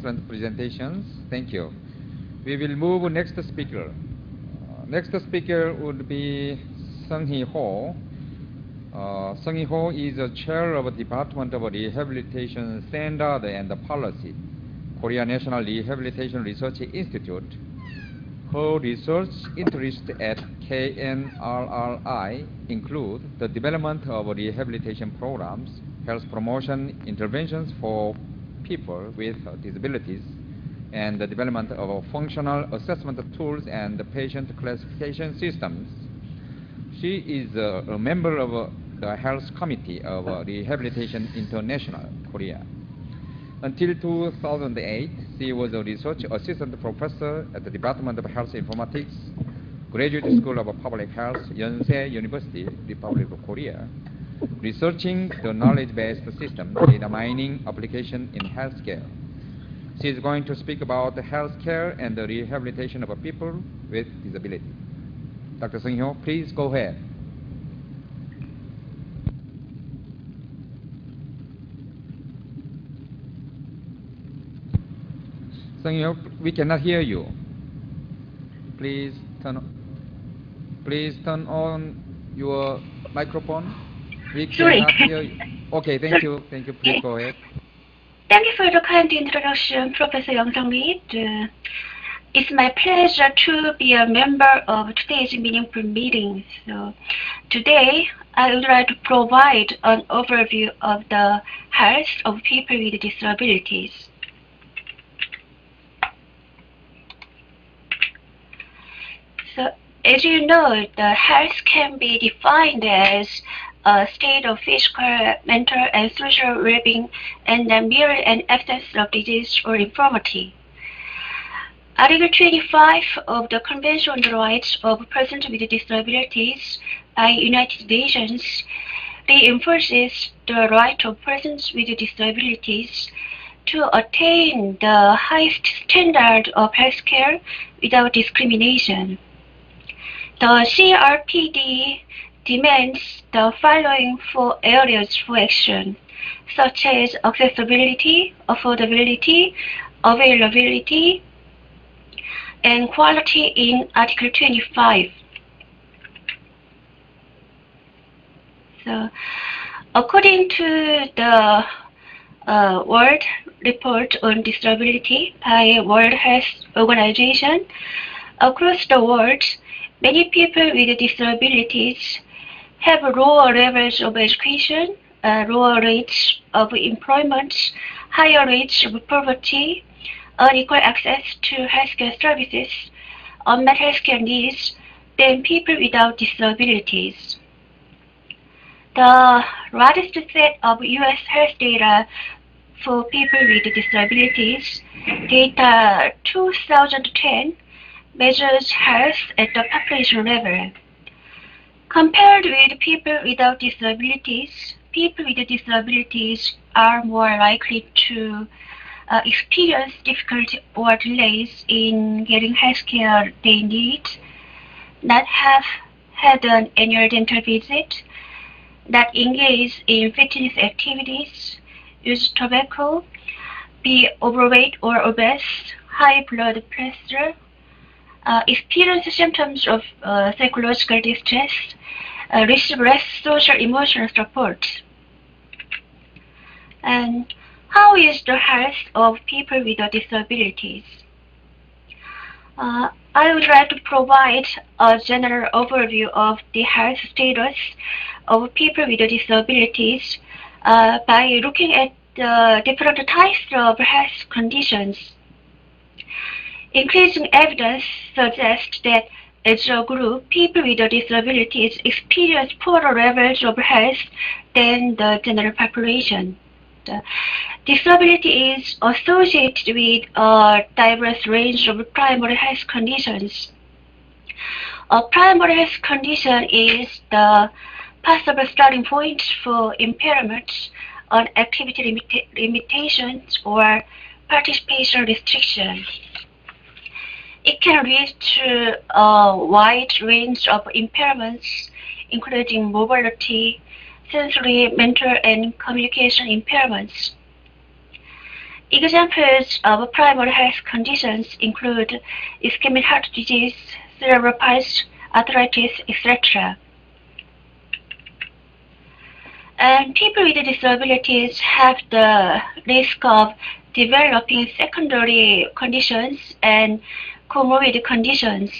excellent presentations. Thank you. We will move next speaker. Next speaker would be Sung-hee Ho. Sung-hee Ho is a chair of the Department of Rehabilitation Standard and Policy, Korea National Rehabilitation Research Institute. Her research interests at KNRRI include the development of rehabilitation programs, health promotion interventions for people with disabilities, and the development of functional assessment tools and patient classification systems. She is a member of the Health Committee of Rehabilitation International, Korea. Until 2008, she was a research assistant professor at the Department of Health Informatics, Graduate School of Public Health, Yonsei University, Republic of Korea, researching the knowledge-based system data mining application in healthcare. She is going to speak about healthcare and the rehabilitation of people with disability. Dr. Sung-hee Ho, please go ahead. Sung-hee Ho, we cannot hear you. Please turn on your microphone. We cannot hear you. Okay, thank you. Thank you. Please go ahead. Thank you for the kind introduction, Professor Young Sang-mi. It's my pleasure to be a member of today's meaningful meeting. So, today, I would like to provide an overview of the health of people with disabilities. So, as you know, the health can be defined as a state of physical, mental, and social well-being, and the mere and absence of disease or infirmity. Article 25 of the Convention on the Rights of Persons with Disabilities by United Nations reinforces the right of persons with disabilities to attain the highest standard of health care without discrimination. The CRPD demands the following 4 areas for action, such as accessibility, affordability, availability, and quality in Article 25. So, according to the World Report on Disability by World Health Organization, across the world, many people with disabilities have lower levels of education, lower rates of employment, higher rates of poverty, unequal access to healthcare services, unmet healthcare needs than people without disabilities. The largest set of U.S. health data for people with disabilities, data 2010, measures health at the population level. Compared with people without disabilities, people with disabilities are more likely to experience difficulty or delays in getting health care they need, not have had an annual dental visit, not engage in fitness activities, use tobacco, be overweight or obese, high blood pressure, experience symptoms of psychological distress, receive less social emotional support. And how is the health of people with disabilities? I would like to provide a general overview of the health status of people with disabilities by looking at the different types of health conditions. Increasing evidence suggests that as a group, people with disabilities experience poorer levels of health than the general population. Disability is associated with a diverse range of primary health conditions. A primary health condition is the possible starting point for impairments on activity limitations or participation restrictions. It can lead to a wide range of impairments, including mobility, sensory, mental, and communication impairments. Examples of primary health conditions include ischemic heart disease, cerebral palsy, arthritis, etc. And people with disabilities have the risk of developing secondary conditions and comorbid conditions.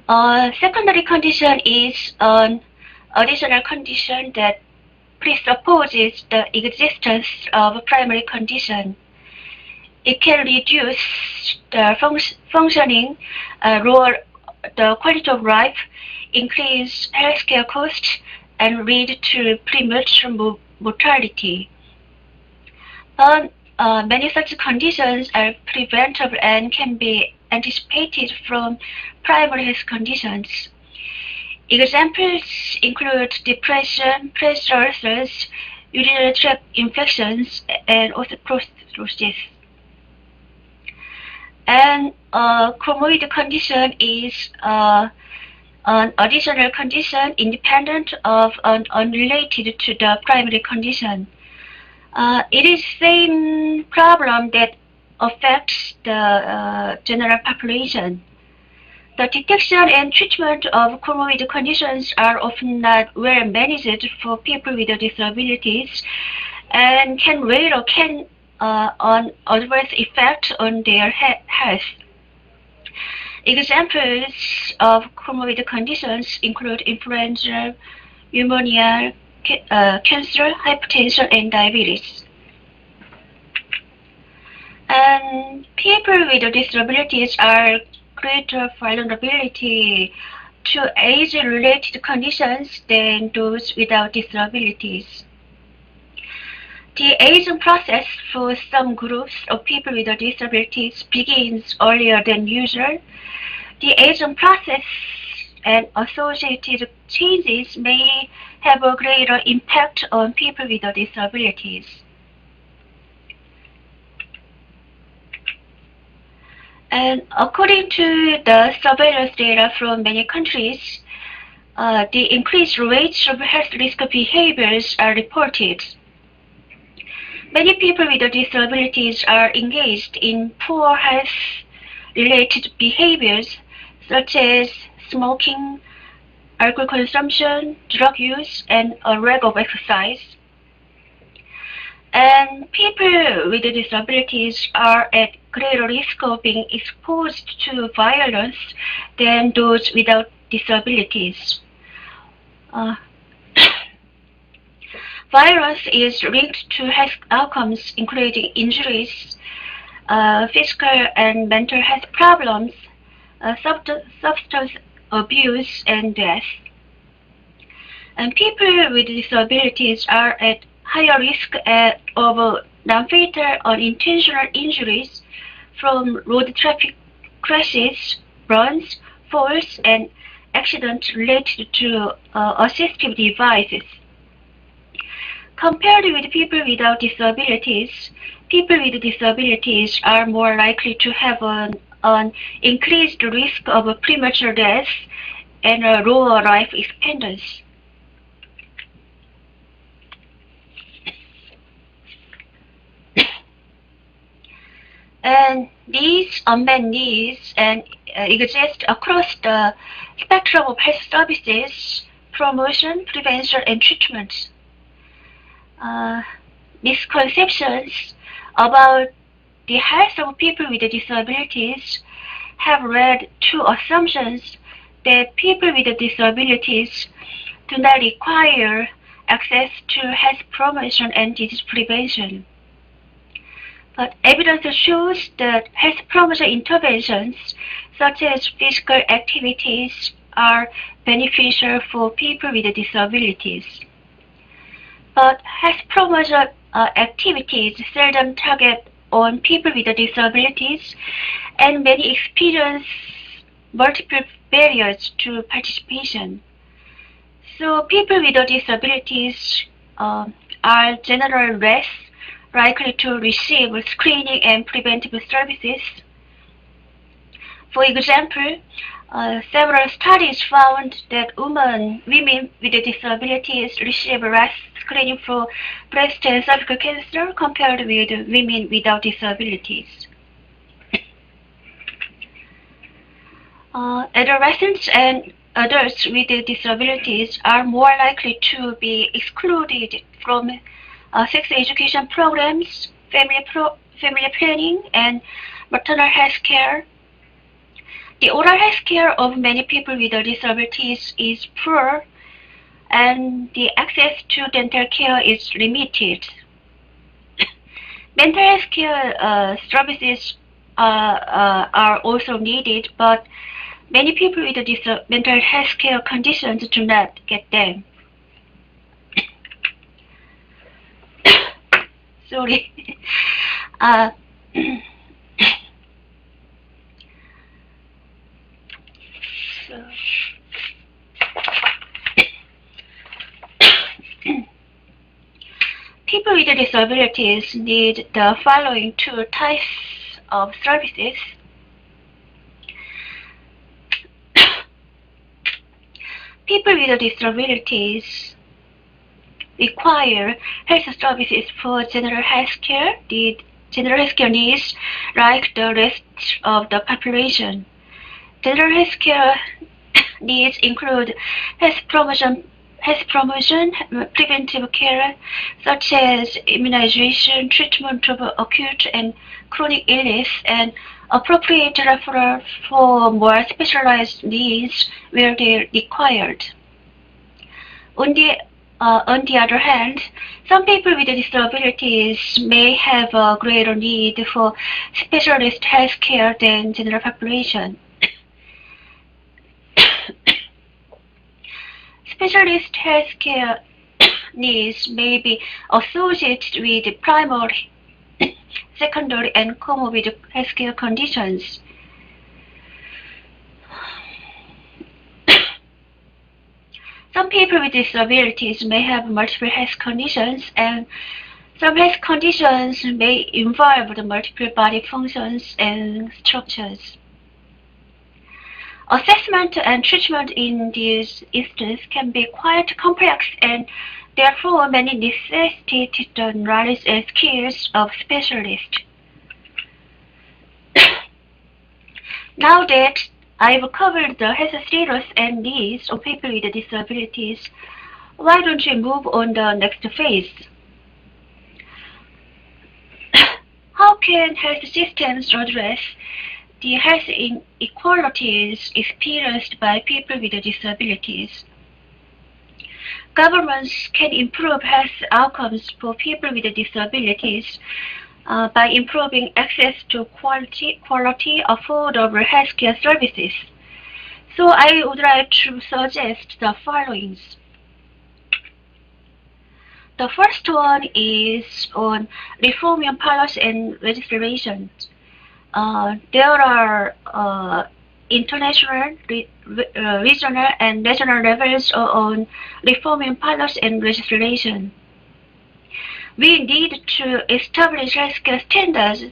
A secondary condition is an additional condition that presupposes the existence of a primary condition. It can reduce the functioning, lower the quality of life, increase healthcare costs, and lead to premature mortality. But many such conditions are preventable and can be anticipated from primary health conditions. Examples include depression, pressure ulcers, urinary tract infections, and osteoporosis. And a comorbid condition is an additional condition independent of and unrelated to the primary condition. It is the same problem that affects the general population. The detection and treatment of comorbid conditions are often not well managed for people with disabilities and can weigh or can an adverse effect on their health. Examples of comorbid conditions include influenza, pneumonia, cancer, hypertension, and diabetes. And people with disabilities are greater vulnerability to age-related conditions than those without disabilities. The aging process for some groups of people with disabilities begins earlier than usual. The aging process and associated changes may have a greater impact on people with disabilities. And according to the surveillance data from many countries, the increased rates of health risk behaviors are reported. Many people with disabilities are engaged in poor health-related behaviors such as smoking, alcohol consumption, drug use, and a lack of exercise. And people with disabilities are at greater risk of being exposed to violence than those without disabilities. Violence is linked to health outcomes including injuries, physical and mental health problems, substance abuse, and death. And people with disabilities are at higher risk of non-fatal unintentional injuries from road traffic crashes, runs, falls, and accidents related to assistive devices. Compared with people without disabilities, people with disabilities are more likely to have an increased risk of premature death and a lower life expectancy. And these unmet needs exist across the spectrum of health services, promotion, prevention, and treatment. Misconceptions about the health of people with disabilities have led to assumptions that people with disabilities do not require access to health promotion and disease prevention. But evidence shows that health promotion interventions, such as physical activities, are beneficial for people with disabilities. But health promotion activities seldom target on people with disabilities, and many experience multiple barriers to participation. So people with disabilities are generally less likely to receive screening and preventive services. For example, several studies found that women with disabilities receive less screening for breast and cervical cancer compared with women without disabilities. Adolescents and adults with disabilities are more likely to be excluded from sex education programs, family planning, and maternal health care. The oral health care of many people with disabilities is poor, and the access to dental care is limited. Mental health care services are also needed, but many people with mental health care conditions do not get them. Sorry. People with disabilities need the following two types of services. People with disabilities require health services for general health care, needs like the rest of the population. General health care needs include health promotion, preventive care, such as immunization, treatment of acute and chronic illness, and appropriate referral for more specialized needs where they are required. On the other hand, some people with disabilities may have a greater need for specialist health care than general population. Specialist health care needs may be associated with primary, secondary, and comorbid healthcare conditions. Some people with disabilities may have multiple health conditions, and some health conditions may involve the multiple body functions and structures. Assessment and treatment in these instances can be quite complex, and therefore many necessitate the knowledge and skills of specialists. Now that I've covered the health status and needs of people with disabilities, why don't we move on the next phase? How can health systems address the health inequalities experienced by people with disabilities? Governments can improve health outcomes for people with disabilities by improving access to quality, affordable healthcare services. So I would like to suggest the following. The first one is on reforming policy and legislation. There are international, regional, and national levels on reforming policy and legislation. We need to establish healthcare standards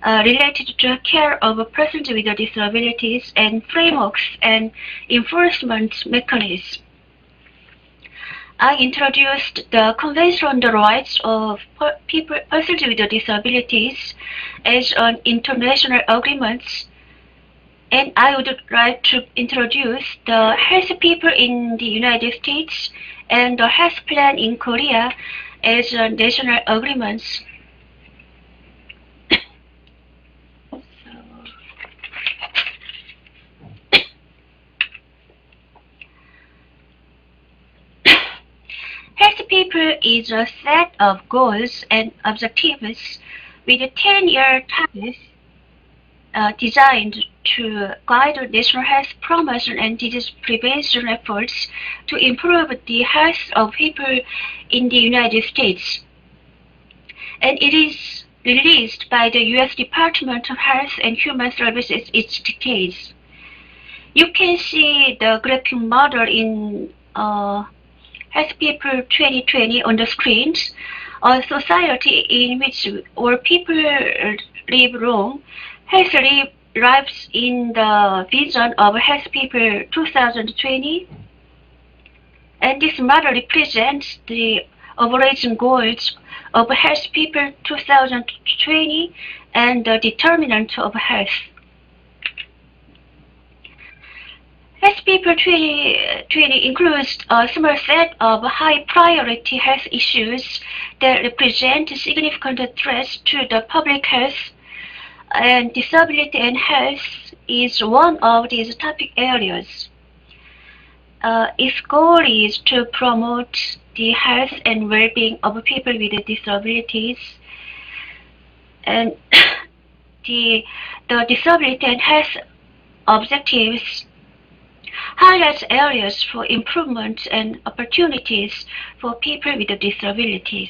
related to care of persons with disabilities and frameworks and enforcement mechanisms. I introduced the Convention on the Rights of Persons with Disabilities as an international agreement, and I would like to introduce the Health People in the United States and the Health Plan in Korea as a national agreements. Health People is a set of goals and objectives with 10-year targets designed to guide national health promotion and disease prevention efforts to improve the health of people in the United States. And it is released by the U.S. Department of Health and Human Services each decade. You can see the graphic model in Health People 2020 on the screens. A society in which all people live long, health lives in the vision of Health People 2020. And this model represents the overarching goals of Health People 2020 and the determinant of health. Health People 2020 includes a small set of high-priority health issues that represent significant threats to the public health, and disability and health is one of these topic areas. Its goal is to promote the health and well-being of people with disabilities, and the disability and health objectives highlights areas for improvement and opportunities for people with disabilities.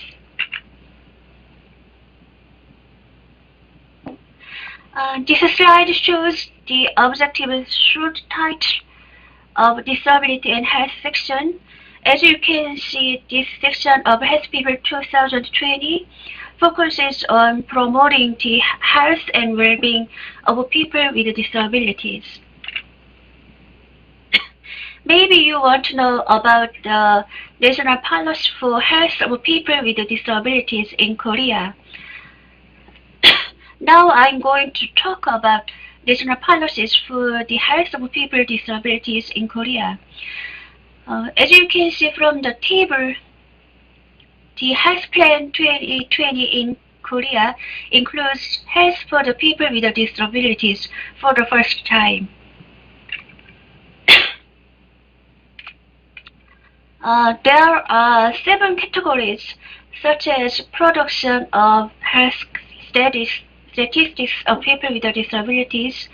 This slide shows the objective short title of Disability and Health section. As you can see, this section of Health People 2020 focuses on promoting the health and well-being of people with disabilities. Maybe you want to know about the national policy for health of people with disabilities in Korea. Now I'm going to talk about national policies for the health of people with disabilities in Korea. As you can see from the table, the Health Plan 2020 in Korea includes health for the people with disabilities for the first time. There are 7 categories, such as production of health statistics of people with disabilities,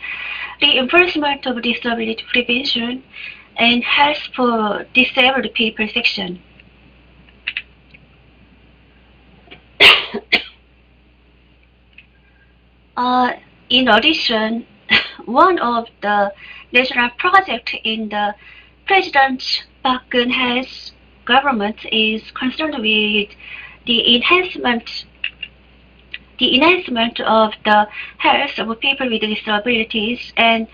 reinforcement of disability prevention, and health for disabled people section. In addition, one of the national projects in the President Park Geun-hye's government is concerned with the enhancement of the health of people with disabilities and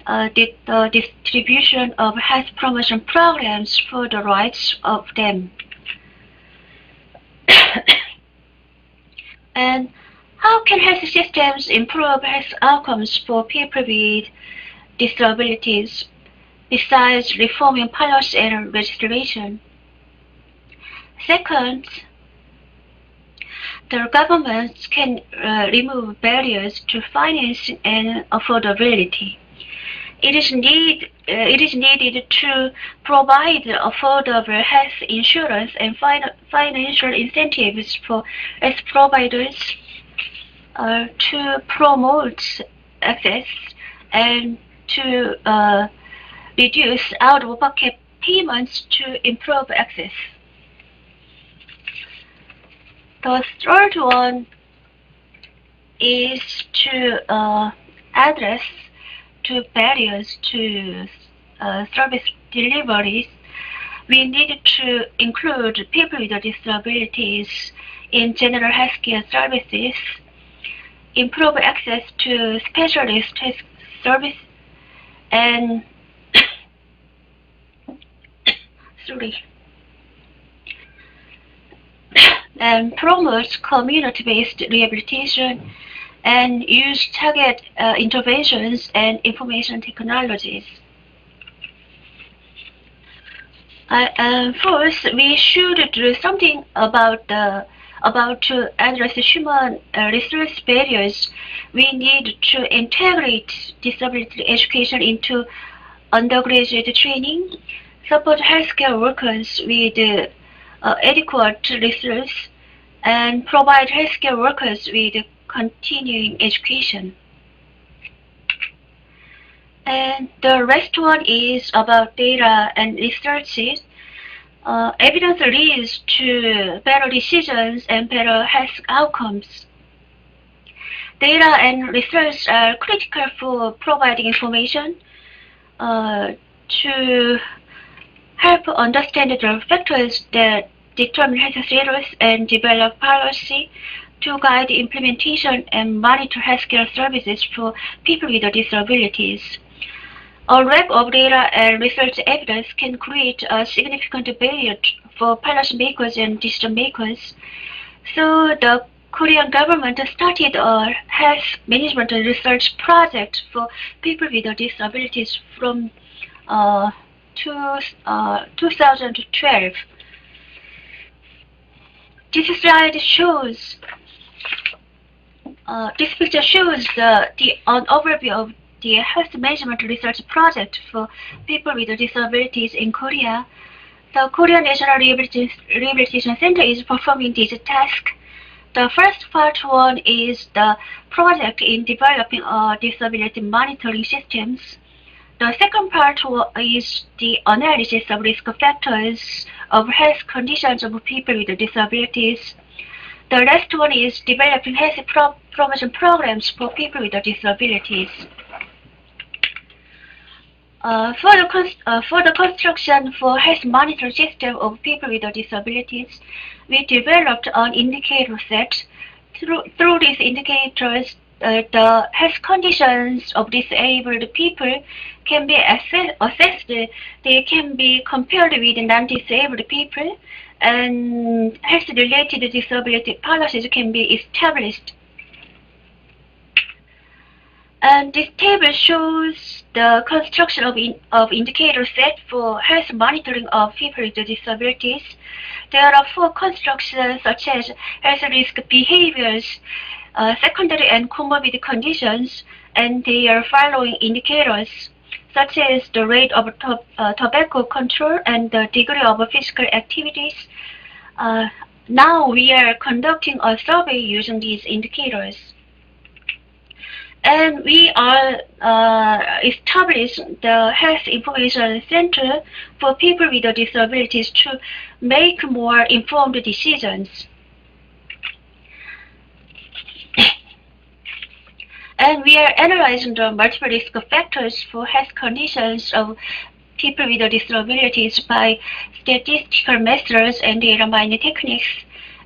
the distribution of health promotion programs for the rights of them. And how can health systems improve health outcomes for people with disabilities besides reforming policy and legislation? Second, the government can remove barriers to financing and affordability. It is needed to provide affordable health insurance and financial incentives for health providers to promote access and to reduce out-of-pocket payments to improve access. The third one is to address to barriers to service deliveries. We need to include people with disabilities in general healthcare services, improve access to specialist health service, and and promote community-based rehabilitation and use target interventions and information technologies. First, we should do something about to address human resource barriers. We need to integrate disability education into undergraduate training, support healthcare workers with adequate resources, and provide healthcare workers with continuing education. And the rest one is about data and researches. Evidence leads to better decisions and better health outcomes. Data and research are critical for providing information to help understand the factors that determine health status and develop policy to guide implementation and monitor healthcare services for people with disabilities. A lack of data and research evidence can create a significant barrier for policymakers and decision makers. So the Korean government started a health management research project for people with disabilities from uh, 2012. This slide shows, this picture shows an overview of the health management research project for people with disabilities in Korea. The Korean National Rehabilitation Center is performing this task. The first part one is the project in developing a disability monitoring systems. The second part is the analysis of risk factors of health conditions of people with disabilities. The last one is developing health promotion programs for people with disabilities. For the construction for health monitoring system of people with disabilities, we developed an indicator set. Through these indicators, the health conditions of disabled people can be assessed. They can be compared with non-disabled people, and health-related disability policies can be established. And this table shows the construction of indicator set for health monitoring of people with disabilities. There are 4 constructions such as health risk behaviors, secondary and comorbid conditions, and they are following indicators such as the rate of tobacco control and the degree of physical activities. Now we are conducting a survey using these indicators. And we are establishing the Health Information Center for people with disabilities to make more informed decisions. And we are analyzing the multiple risk factors for health conditions of people with disabilities by statistical methods and data mining techniques.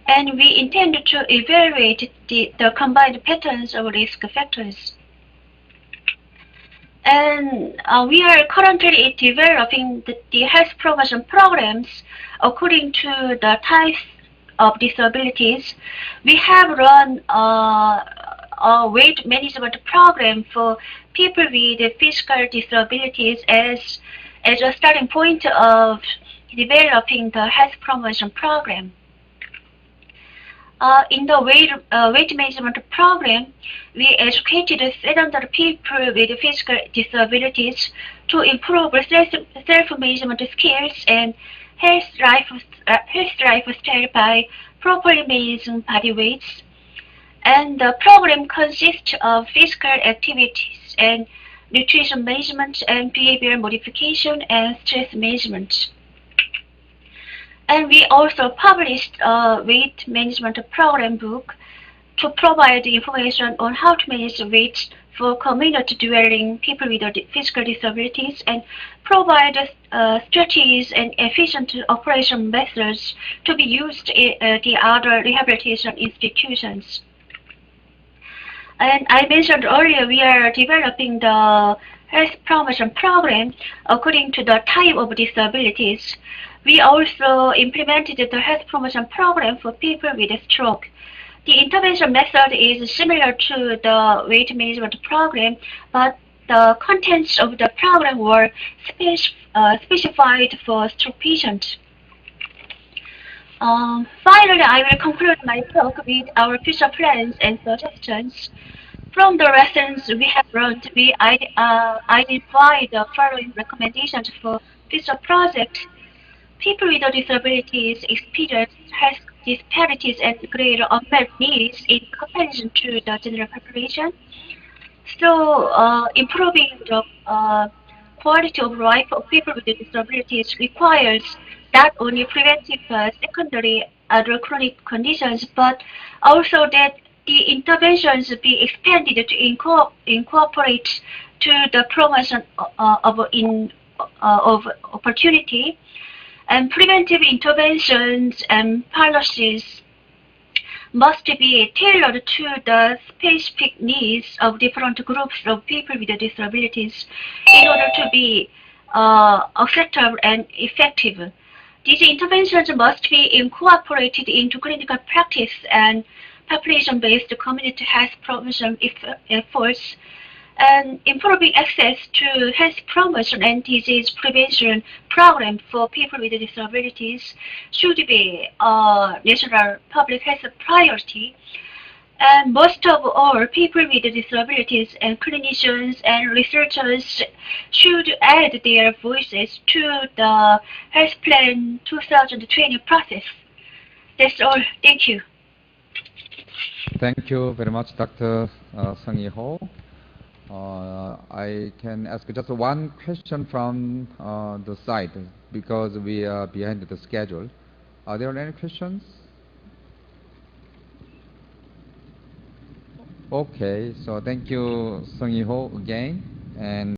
And we intend to evaluate the combined patterns of risk factors. And we are currently developing the health promotion programs according to the types of disabilities. We have run a weight management program for people with physical disabilities as a starting point of developing the health promotion program. In the weight management program, we educated 700 people with physical disabilities to improve self-management skills and health lifestyle by properly managing body weights. And the program consists of physical activities and nutrition management and behavioral modification and stress management. And we also published a weight management program book to provide information on how to manage weight for community-dwelling people with physical disabilities and provide strategies and efficient operation methods to be used in the other rehabilitation institutions. And I mentioned earlier we are developing the health promotion program according to the type of disabilities. We also implemented the health promotion program for people with a stroke. The intervention method is similar to the weight management program, but the contents of the program were specified for stroke patients. Finally, I will conclude my talk with our future plans and suggestions. From the lessons we have learned, we identified the following recommendations for future projects. People with disabilities experience health disparities and greater unmet needs in comparison to the general population. So, improving the quality of life of people with disabilities requires not only preventive secondary other chronic conditions, but also that the interventions be expanded to incorporate to the promotion of opportunity. And preventive interventions and policies must be tailored to the specific needs of different groups of people with disabilities in order to be acceptable and effective. These interventions must be incorporated into clinical practice and population-based community health promotion efforts, and improving access to health promotion and disease prevention programs for people with disabilities should be a national public health priority. And most of all, people with disabilities and clinicians and researchers should add their voices to the Health Plan 2020 process. That's all. Thank you. Thank you very much, Dr. Sung Ho. I can ask just one question from the side because we are behind the schedule. Are there any questions? Okay, so thank you, Sung Ho, again. And